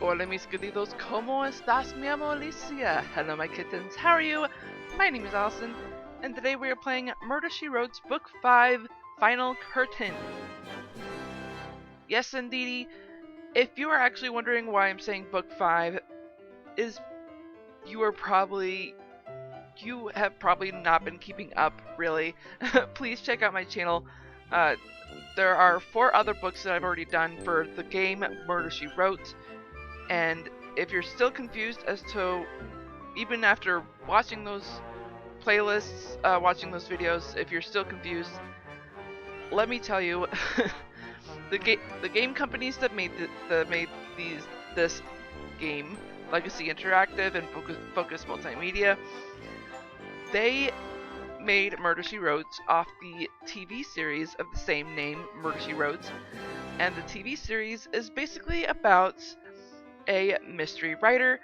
Hola mis queridos, ¿cómo estás mi amor Alicia? Hello my kittens, how are you? My name is Allison, and today we are playing Murder She Wrote's Book 5, Final Curtain. Yes indeedy, if you are actually wondering why I'm saying Book 5, you have probably not been keeping up, really. Please check out my channel. There are 4 other books that I've already done for the game Murder She Wrote, and if you're still confused as to, even after watching those playlists, watching those videos, if you're still confused, let me tell you, the game companies that made this game, Legacy Interactive and Focus Multimedia, they made Murder She Wrote off the TV series of the same name, Murder She Wrote, and the TV series is basically about a mystery writer,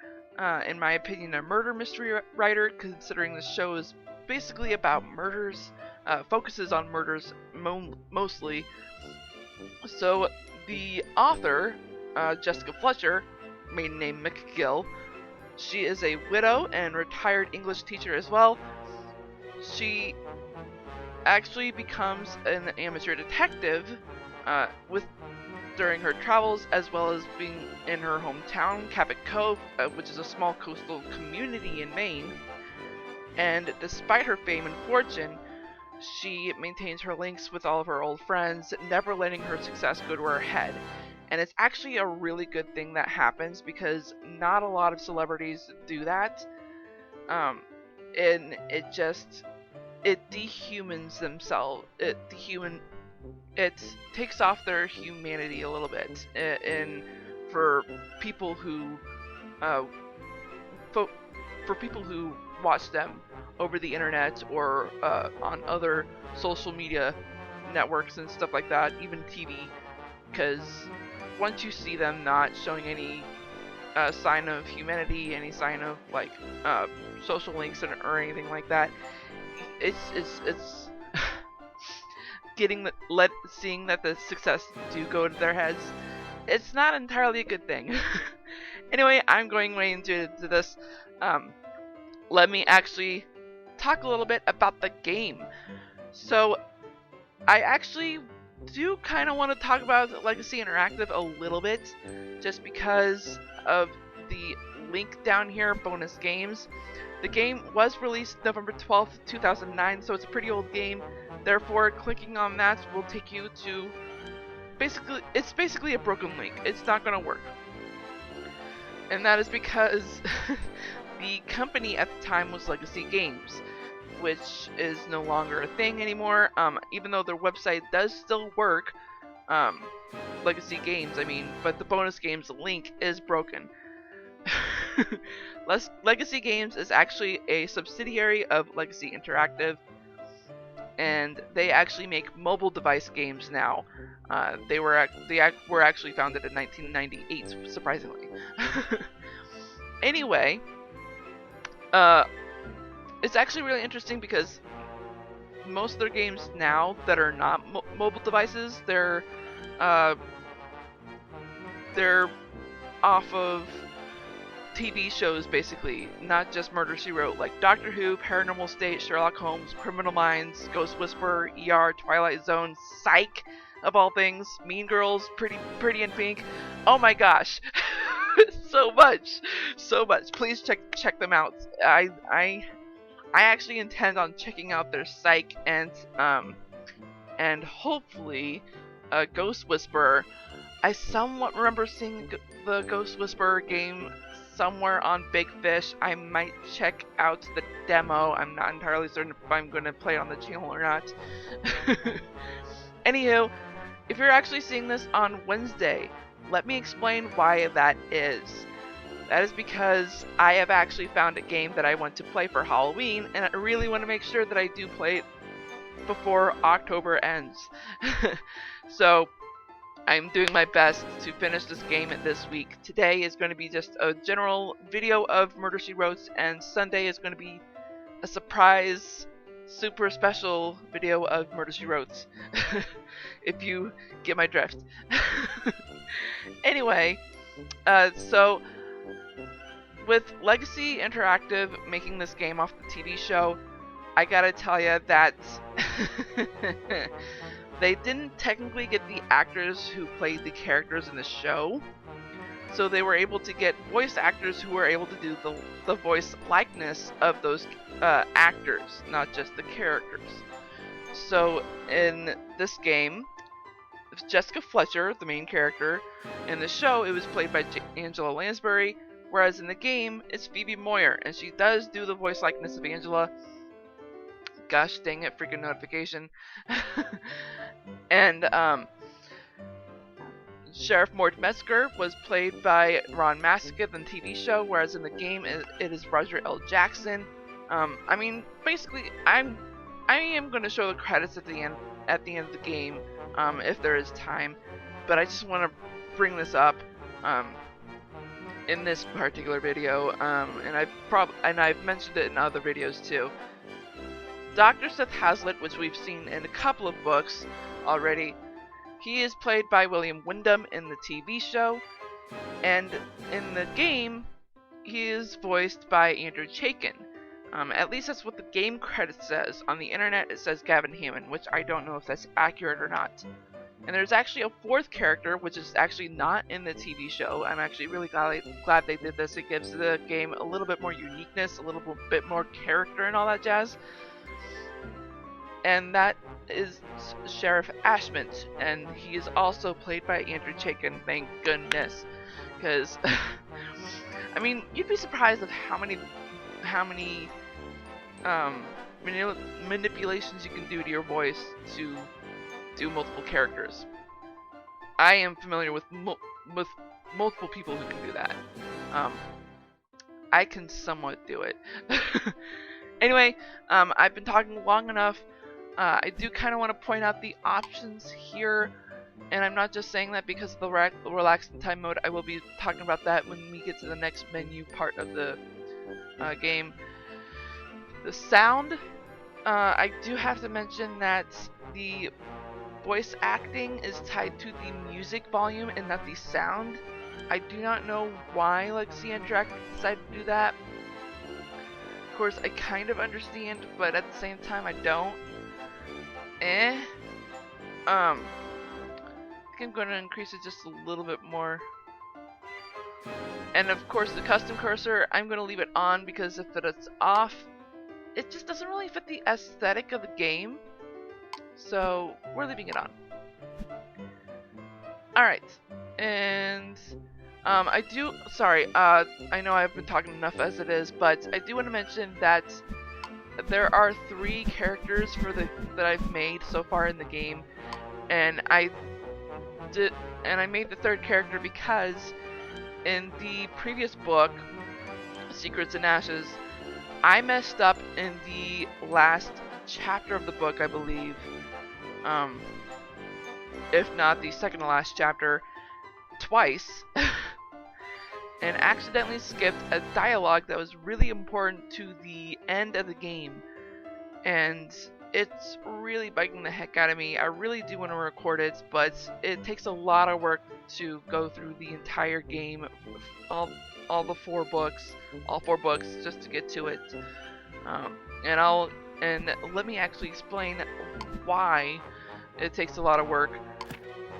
in my opinion a murder mystery writer, considering the show is basically about murders, focuses on murders mostly. So the author, Jessica Fletcher, maiden name McGill, she is a widow and retired English teacher as well. She actually becomes an amateur detective during her travels, as well as being in her hometown, Cabot Cove, which is a small coastal community in Maine. And despite her fame and fortune, she maintains her links with all of her old friends, never letting her success go to her head. And it's actually a really good thing that happens, because not a lot of celebrities do that. And it dehumans themselves. It takes off their humanity a little bit, and for people who watch them over the internet or on other social media networks and stuff like that, even TV, because once you see them not showing any sign of humanity, any sign of like social links or anything like that, it's seeing that the success do go to their heads, it's not entirely a good thing. Anyway, I'm going way into this. Let me actually talk a little bit about the game. So, I actually do kind of want to talk about Legacy Interactive a little bit, just because of the link down here, bonus games. The game was released November 12th, 2009, so it's a pretty old game. Therefore, clicking on that will take you to it's basically a broken link. It's not going to work. And that is because the company at the time was Legacy Games, which is no longer a thing anymore. Even though their website does still work, Legacy Games, but the bonus games link is broken. Legacy Games is actually a subsidiary of Legacy Interactive, and they actually make mobile device games now. They were actually founded in 1998, surprisingly. Anyway, it's actually really interesting because most of their games now that are not mobile devices, they're off of TV shows, basically, not just Murder She Wrote, like Doctor Who, Paranormal State, Sherlock Holmes, Criminal Minds, Ghost Whisperer, ER, Twilight Zone, Psych, of all things, Mean Girls, Pretty in Pink. Oh my gosh, so much. Please check them out. I actually intend on checking out their Psych and hopefully Ghost Whisperer. I somewhat remember seeing the Ghost Whisperer game somewhere on Big Fish. I might check out the demo. I'm not entirely certain if I'm going to play it on the channel or not. Anywho, if you're actually seeing this on Wednesday, let me explain why that is. That is because I have actually found a game that I want to play for Halloween, and I really want to make sure that I do play it before October ends. So, I'm doing my best to finish this game this week. Today is going to be just a general video of Murder She Wrote, and Sunday is going to be a surprise, super special video of Murder She Wrote. If you get my drift. Anyway, So with Legacy Interactive making this game off the TV show, I gotta tell you that they didn't technically get the actors who played the characters in the show. So they were able to get voice actors who were able to do the voice likeness of those actors, not just the characters. So in this game, Jessica Fletcher, the main character, in the show it was played by Angela Lansbury, whereas in the game it's Phoebe Moyer, and she does do the voice likeness of Angela. Gosh dang it, freaking notification. And Sheriff Mort Metzger was played by Ron Maskett in the TV show, whereas in the game it is Roger L. Jackson. I mean, basically, I am going to show the credits at the end of the game, if there is time. But I just want to bring this up in this particular video, and I've mentioned it in other videos too. Dr. Seth Hazlitt, which we've seen in a couple of books already, he is played by William Wyndham in the TV show, and in the game, he is voiced by Andrew Chaikin. At least that's what the game credit says. On the internet, it says Gavin Hammond, which I don't know if that's accurate or not. And there's actually a fourth character, which is actually not in the TV show. I'm actually really glad they did this. It gives the game a little bit more uniqueness, a little bit more character and all that jazz. And that is Sheriff Ashmont, and he is also played by Andrew Chaikin, thank goodness. Because, I mean, you'd be surprised at how many manipulations you can do to your voice to do multiple characters. I am familiar with multiple people who can do that. I can somewhat do it. Anyway, I've been talking long enough. I do kind of want to point out the options here, and I'm not just saying that because of the relaxed time mode. I will be talking about that when we get to the next menu part of the game. The sound, I do have to mention that the voice acting is tied to the music volume and not the sound. I do not know why Legacy Interactive decided to do that. Of course, I kind of understand, but at the same time, I don't. I think I'm going to increase it just a little bit more. And of course, the custom cursor, I'm going to leave it on because if it's off, it just doesn't really fit the aesthetic of the game. So we're leaving it on. Alright, and I know I've been talking enough as it is, but I do want to mention that there are 3 characters that I've made so far in the game, and I made the 3rd character because in the previous book, Secrets and Ashes, I messed up in the last chapter of the book, I believe, if not the second to last chapter, twice, and accidentally skipped a dialogue that was really important to the end of the game, and it's really bugging the heck out of me. I really do want to record it, but it takes a lot of work to go through the entire game, all 4 books, just to get to it. And let me actually explain why it takes a lot of work.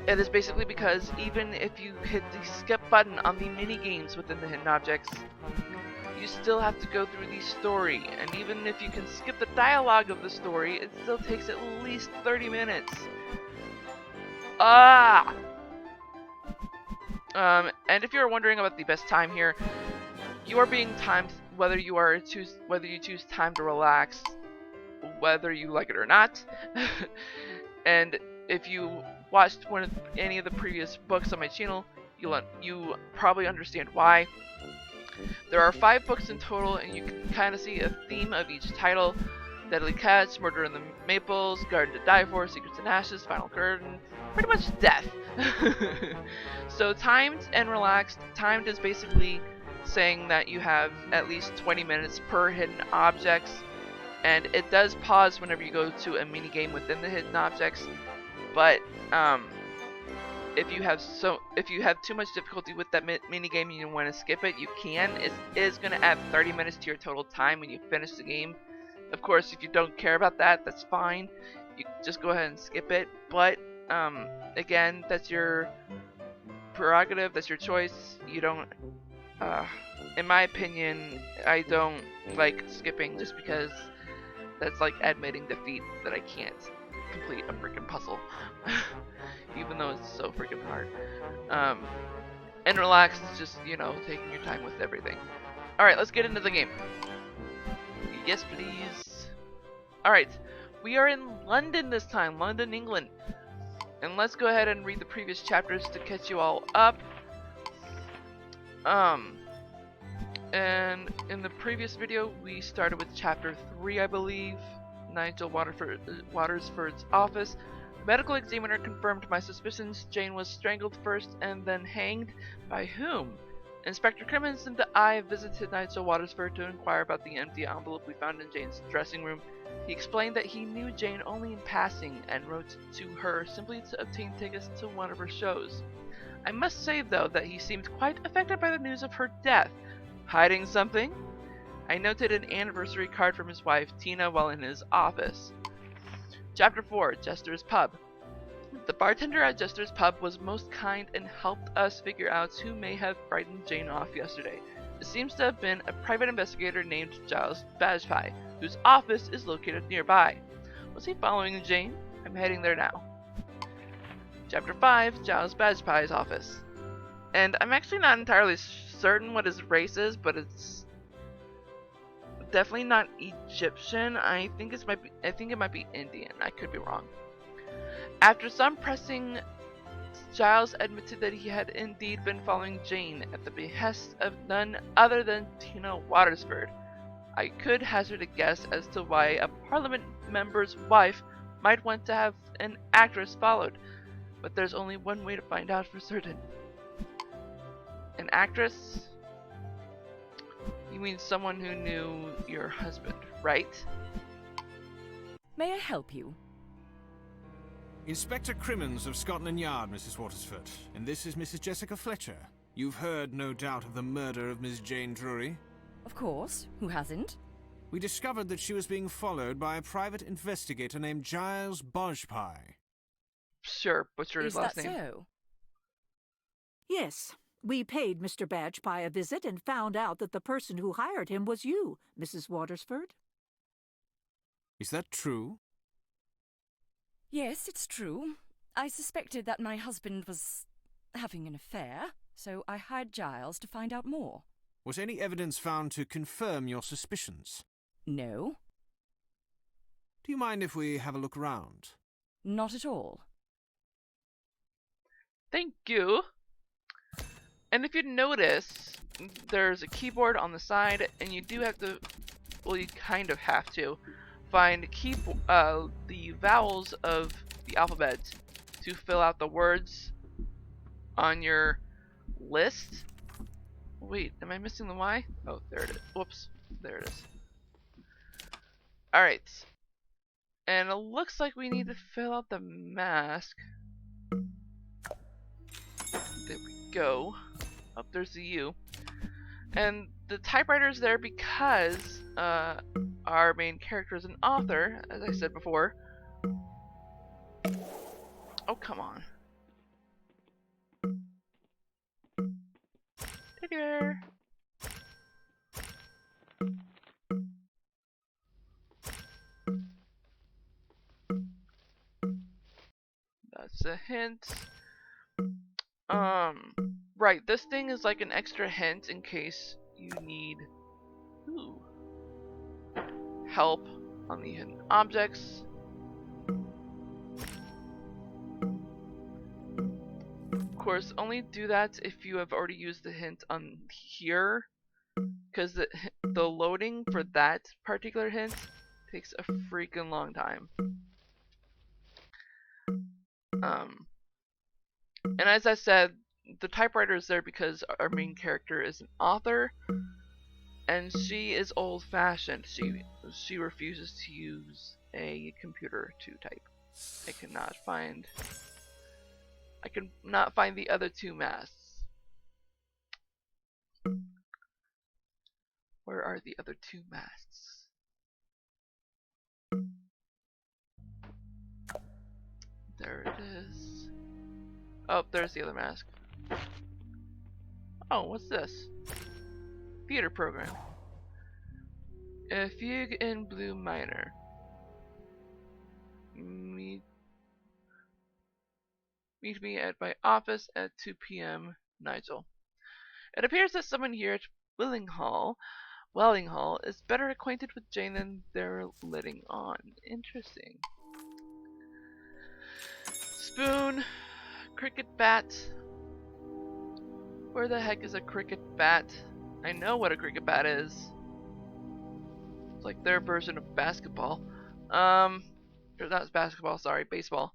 It is basically because even if you hit the skip button on the mini games within the hidden objects, you still have to go through the story, and even if you can skip the dialogue of the story, it still takes at least 30 minutes. And if you're wondering about the best time here, you are being timed whether you choose time to relax, whether you like it or not. And if you watched any of the previous books on my channel, you probably understand why. There are 5 books in total, and you can kind of see a theme of each title: Deadly Catch, Murder in the Maples, Garden to Die For, Secrets and Ashes, Final Curtain, pretty much death. So timed and relaxed. Timed is basically saying that you have at least 20 minutes per hidden objects, and it does pause whenever you go to a mini game within the hidden objects, but if you have too much difficulty with that mini game and you want to skip it, you can. It is going to add 30 minutes to your total time when you finish the game. Of course, if you don't care about that, that's fine. You just go ahead and skip it. But again, that's your prerogative. That's your choice. You don't. In my opinion, I don't like skipping just because that's like admitting defeat that I can't complete a freaking puzzle, even though it's so freaking hard. And relax is just, you know, taking your time with everything. Alright, let's get into the game. Yes, please. Alright, we are in London this time, London, England. And let's go ahead and read the previous chapters to catch you all up. And in the previous video, we started with chapter 3, I believe. Nigel Watersford's office. Medical examiner confirmed my suspicions. Jane was strangled first and then hanged. By whom? Inspector Crimmins and I visited Nigel Watersford to inquire about the empty envelope we found in Jane's dressing room. He explained that he knew Jane only in passing and wrote to her simply to obtain tickets to one of her shows. I must say, though, that he seemed quite affected by the news of her death. Hiding something? I noted an anniversary card from his wife, Tina, while in his office. Chapter 4, Jester's Pub. The bartender at Jester's Pub was most kind and helped us figure out who may have frightened Jane off yesterday. It seems to have been a private investigator named Giles Bashpai, whose office is located nearby. Was he following Jane? I'm heading there now. Chapter 5, Giles Bashpai's office. And I'm actually not entirely certain what his race is, but it's definitely not Egyptian. I think it might be Indian. I could be wrong. After some pressing, Giles admitted that he had indeed been following Jane at the behest of none other than Tina Watersford. I could hazard a guess as to why a parliament member's wife might want to have an actress followed, but there's only one way to find out for certain. An actress? You mean someone who knew your husband, right? May I help you? Inspector Crimmins of Scotland Yard, Mrs. Watersford. And this is Mrs. Jessica Fletcher. You've heard, no doubt, of the murder of Miss Jane Drury? Of course. Who hasn't? We discovered that she was being followed by a private investigator named Giles Bashpai. Sure, butchered his last name. Is that so? Yes. We paid Mr. Bashpai a visit and found out that the person who hired him was you, Mrs. Watersford. Is that true? Yes, it's true. I suspected that my husband was having an affair, so I hired Giles to find out more. Was any evidence found to confirm your suspicions? No. Do you mind if we have a look around? Not at all. Thank you. And if you notice, there's a keyboard on the side, and you do have to, well, you kind of have to, find the vowels of the alphabet to fill out the words on your list. Wait, am I missing the Y? Oh, there it is. Whoops, there it is. Alright. And it looks like we need to fill out the mask. There we go. Oh, there's the U. And the typewriter is there because our main character is an author, as I said before. Oh, come on. Teddy bear. That's a hint. Right, this thing is like an extra hint in case you need help on the hidden objects. Of course, only do that if you have already used the hint on here, because the loading for that particular hint takes a freaking long time. And as I said, the typewriter is there because our main character is an author, and she is old-fashioned. She refuses to use a computer to type. I cannot find I can not find the other two masks. Where are the other two masks? There it is. Oh, there's the other mask. Oh, what's this? Theater program. A fugue in blue minor. Meet me at my office at 2 p.m. Nigel. It appears that someone here at Wellinghall is better acquainted with Jane than they're letting on. Interesting. Spoon. Cricket bat. Where the heck is a cricket bat? I know what a cricket bat is. It's like their version of basketball. Or not basketball, sorry, baseball.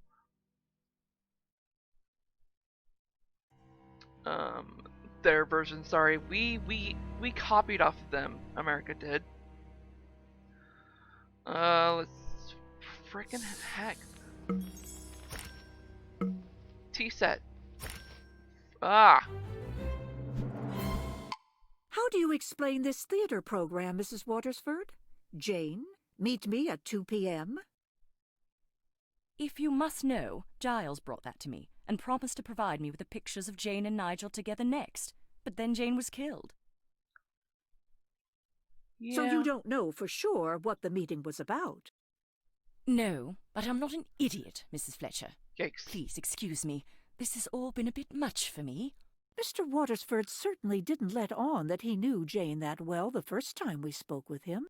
Their version, sorry. We copied off of them. America did. Let's frickin' heck. T-set. Ah. How do you explain this theater program, Mrs. Watersford? Jane, meet me at 2 p.m.? If you must know, Giles brought that to me and promised to provide me with the pictures of Jane and Nigel together next. But then Jane was killed. Yeah. So you don't know for sure what the meeting was about? No, but I'm not an idiot, Mrs. Fletcher. Yikes. Please excuse me. This has all been a bit much for me. Mr. Watersford certainly didn't let on that he knew Jane that well the first time we spoke with him.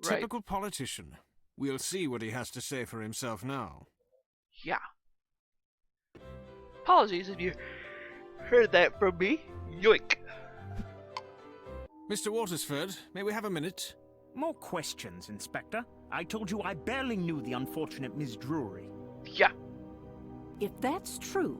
Right. Typical politician. We'll see what he has to say for himself now. Yeah. Apologies if you heard that from me. Yoink. Mr. Watersford, may we have a minute? More questions, Inspector. I told you I barely knew the unfortunate Miss Drury. Yeah. If that's true,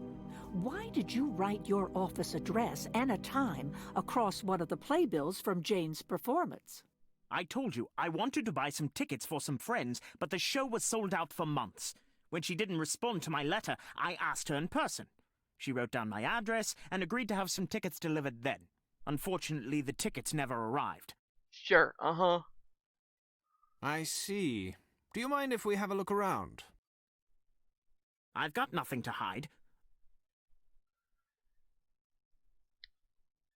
why did you write your office address and a time across one of the playbills from Jane's performance? I told you I wanted to buy some tickets for some friends, but the show was sold out for months. When she didn't respond to my letter, I asked her in person. She wrote down my address and agreed to have some tickets delivered then. Unfortunately, the tickets never arrived. Sure, uh-huh. I see. Do you mind if we have a look around? I've got nothing to hide.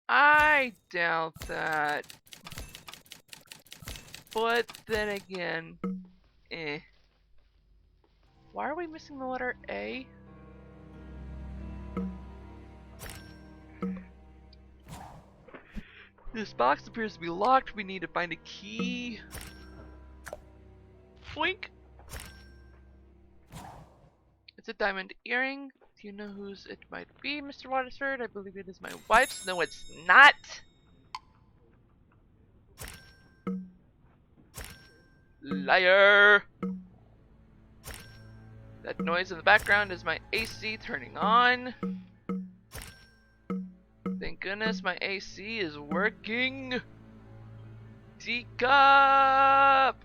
I doubt that. But then again, Why are we missing the letter A? This box appears to be locked. We need to find a key. Boink! It's a diamond earring. Do you know whose it might be, Mr. Watersford? I believe it is my wife's. No, it's not! Liar! That noise in the background is my AC turning on. Thank goodness my AC is working. Teacup!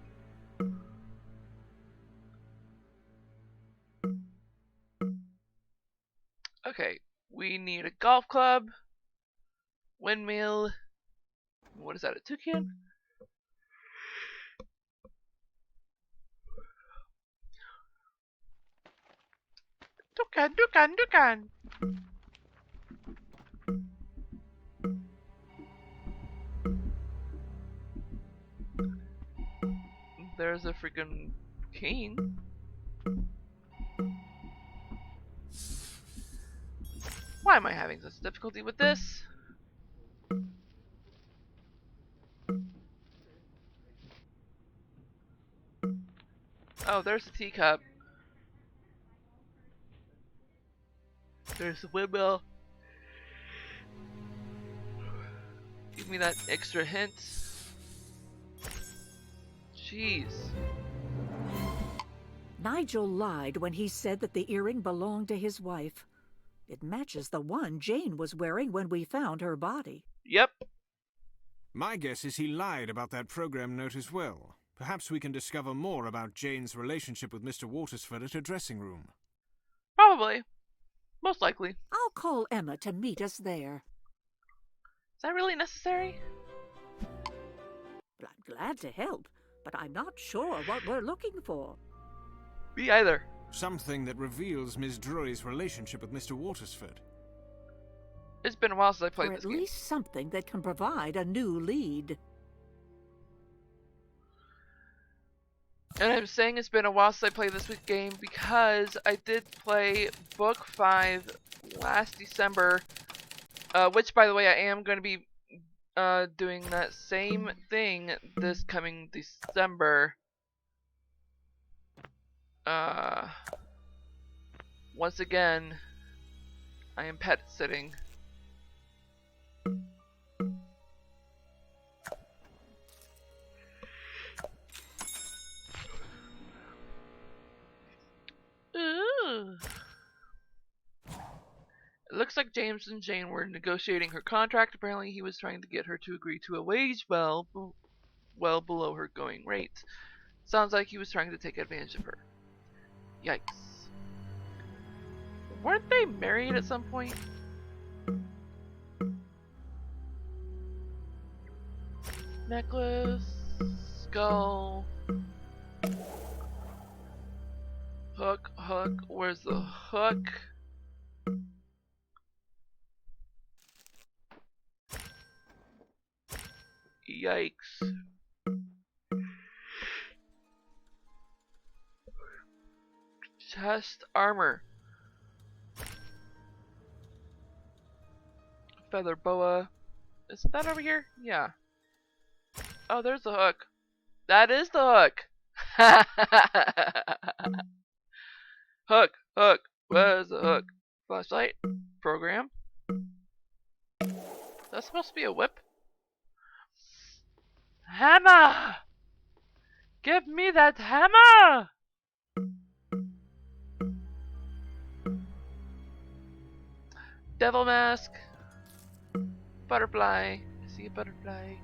Okay, we need a golf club, windmill. What is that, a toucan? Toucan. There's a freaking cane. Why am I having such difficulty with this? Oh, there's the teacup. There's the windmill. Give me that extra hint. Jeez. Nigel lied when he said that the earring belonged to his wife. It matches the one Jane was wearing when we found her body. Yep. My guess is he lied about that program note as well. Perhaps we can discover more about Jane's relationship with Mr. Watersford at her dressing room. Probably. Most likely. I'll call Emma to meet us there. Is that really necessary? I'm glad to help, but I'm not sure what we're looking for. Me either. Something that reveals Miss Drury's relationship with Mr. Watersford. It's been a while since I played Or this at game. least something that can provide a new lead. And I'm saying it's been a while since I played this game because I did play Book 5 last December, which, by the way, I am going to be doing that same thing this coming December. Once again, I am pet sitting. Ooh. It looks like James and Jane were negotiating her contract. Apparently, he was trying to get her to agree to a wage well below her going rate. Sounds like he was trying to take advantage of her. Yikes. Weren't they married at some point? Necklace, skull, hook, where's the hook? Yikes. Chest armor. Feather boa. Isn't that over here? Yeah. Oh, there's the hook. That is the hook! Hook. Where's the hook? Flashlight. Program. That's supposed to be a whip? Hammer! Give me that hammer! Devil mask. Butterfly. I see a butterfly.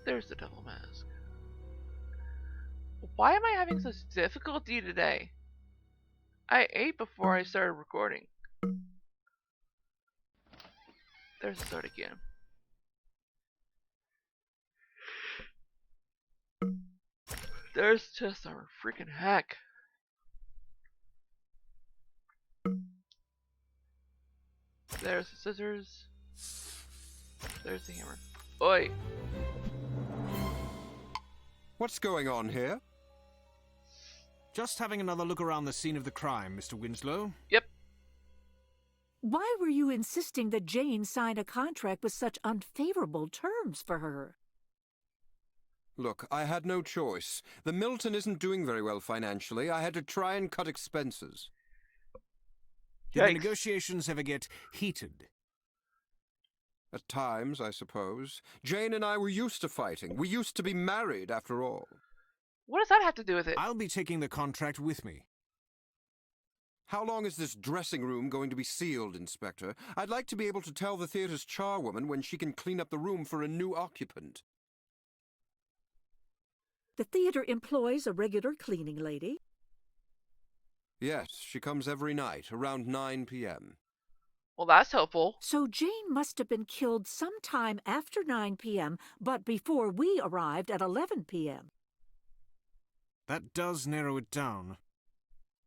There's the devil mask. Why am I having such difficulty today? I ate before I started recording. There's the sword again. There's chest armor. Freaking heck. There's the scissors. There's the hammer. Oi! What's going on here? Just having another look around the scene of the crime, Mr. Winslow. Yep. Why were you insisting that Jane sign a contract with such unfavorable terms for her? Look, I had no choice. The Milton isn't doing very well financially. I had to try and cut expenses. Did the Yikes. negotiations ever get heated? At times, I suppose. Jane and I were used to fighting. We used to be married, after all. What does that have to do with it? I'll be taking the contract with me. How long is this dressing room going to be sealed, Inspector? I'd like to be able to tell the theater's charwoman when she can clean up the room for a new occupant. The theater employs a regular cleaning lady. Yes, she comes every night, around 9 p.m. Well, that's helpful. So Jane must have been killed sometime after 9 p.m., but before we arrived at 11 p.m. That does narrow it down.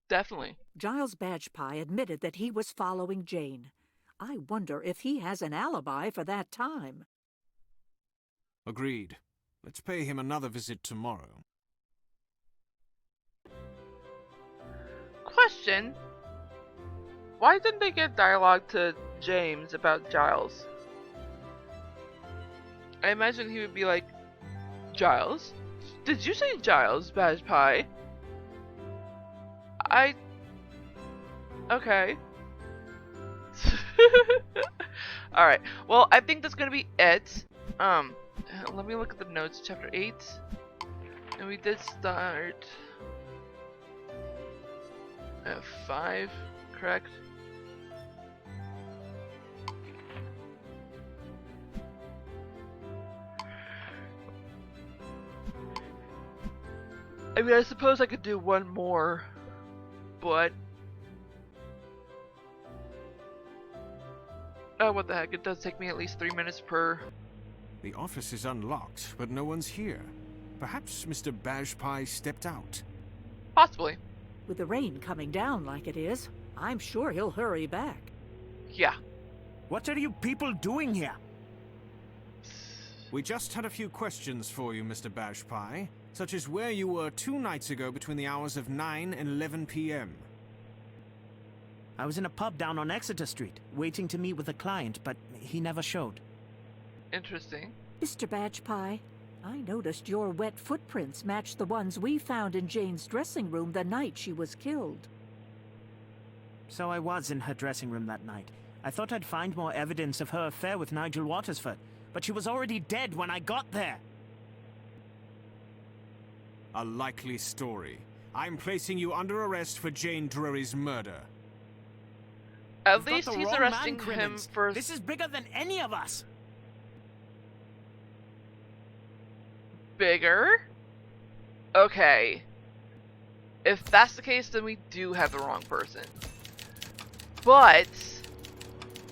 Definitely. Giles Bashpai admitted that he was following Jane. I wonder if he has an alibi for that time. Agreed. Let's pay him another visit tomorrow. Question. Why didn't they give dialogue to James about Giles? I imagine he would be like, Giles? Did you say Giles, Bashpai? Okay. Alright, well, I think that's gonna be it. Let me look at the notes. Chapter 8. And we did start at 5, correct? I mean, I suppose I could do one more, but... Oh, what the heck, it does take me at least 3 minutes per... The office is unlocked, but no one's here. Perhaps Mr. Bashpai stepped out. Possibly. With the rain coming down like it is, I'm sure he'll hurry back. Yeah. What are you people doing here? We just had a few questions for you, Mr. Bashpai, such as where you were 2 nights ago between the hours of 9 and 11 p.m. I was in a pub down on Exeter Street, waiting to meet with a client, but he never showed. Interesting. Mr. Bashpai, I noticed your wet footprints match the ones we found in Jane's dressing room the night she was killed. So I was in her dressing room that night. I thought I'd find more evidence of her affair with Nigel Watersford, but she was already dead when I got there. A likely story. I'm placing you under arrest for Jane Drury's murder. At You've got least the he's wrong man, arresting him Crimmins. for... This is bigger than any of us. Bigger? Okay. If that's the case, then we do have the wrong person. But...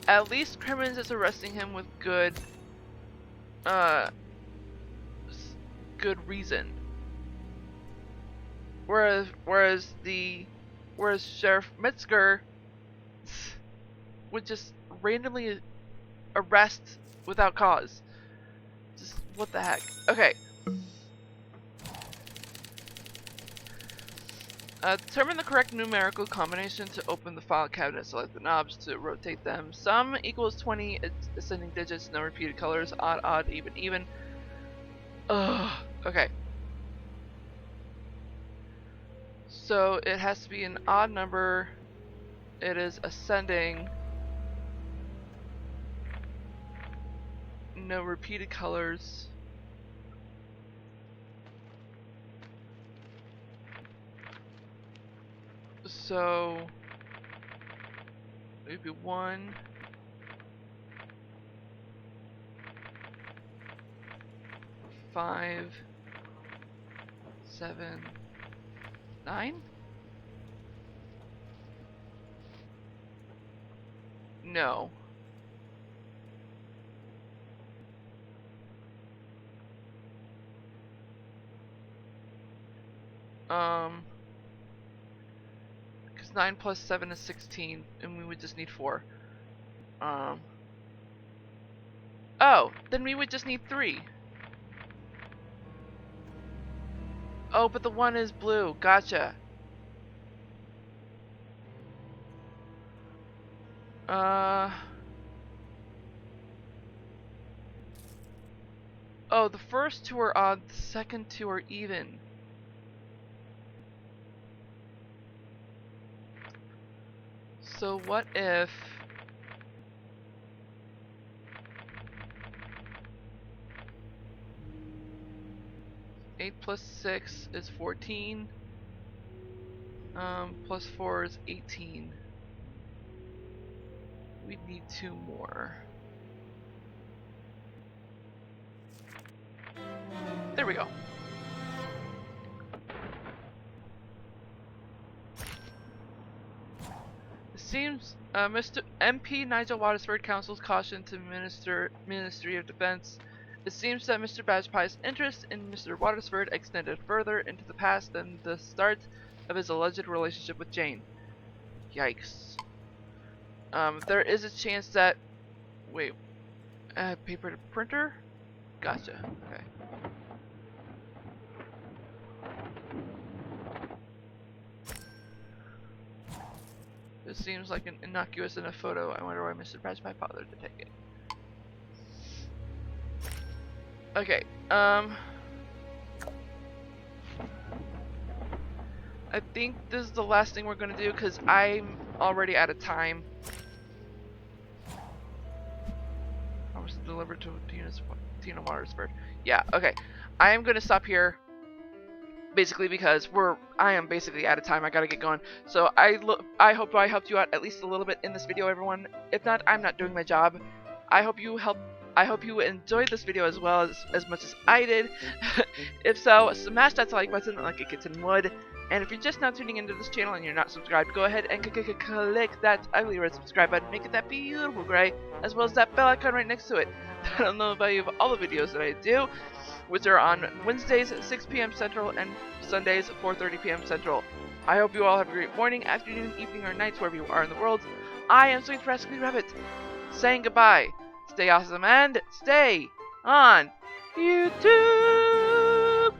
at least Crimmins is arresting him with good... good reason. Whereas Sheriff Metzger would just randomly arrest without cause. Just what the heck? Okay. Determine the correct numerical combination to open the file cabinet. Select the knobs to rotate them. Sum equals 20 ascending digits, no repeated colors. Odd, odd, even, even. Ugh. Okay. So it has to be an odd number. It is ascending. No repeated colors. So maybe 1, 5, 7, 9? No. Because 9 plus 7 is 16, and we would just need 4. Oh, then we would just need 3. Oh, but the 1 is blue. Gotcha. Oh, the first 2 are odd, the second 2 are even. So what if... Eight plus 6 is 14. Plus 4 is 18. We need 2 more. There we go. It seems Mr. MP Nigel Watersford counsels caution to Ministry of Defense. It seems that Mr. Bashpai's interest in Mr. Watersford extended further into the past than the start of his alleged relationship with Jane. Yikes. There is a chance that... Wait. Paper to printer? Gotcha. Okay. This seems like an innocuous enough photo. I wonder why Mr. Bashpai bothered to take it. Okay, I think this is the last thing we're gonna do because I'm already out of time. I was delivered to Tina Watersford. Yeah, okay. I am gonna stop here. Basically because I am basically out of time. I gotta get going. So I hope I helped you out at least a little bit in this video, everyone. If not, I'm not doing my job. I hope you help I hope you enjoyed this video as well as much as I did. If so, smash that like button like it gets in wood. And if you're just now tuning into this channel and you're not subscribed, go ahead and click that ugly red subscribe button, make it that beautiful gray, as well as that bell icon right next to it. That'll notify you of all the videos that I do, which are on Wednesdays at 6 p.m. Central and Sundays at 4:30 p.m. Central. I hope you all have a great morning, afternoon, evening, or night wherever you are in the world. I am Sweet Rascally Rabbit, saying goodbye. Stay awesome and stay on YouTube!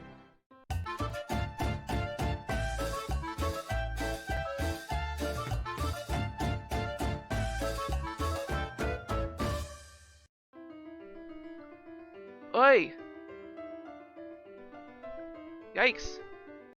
Oi! Yikes.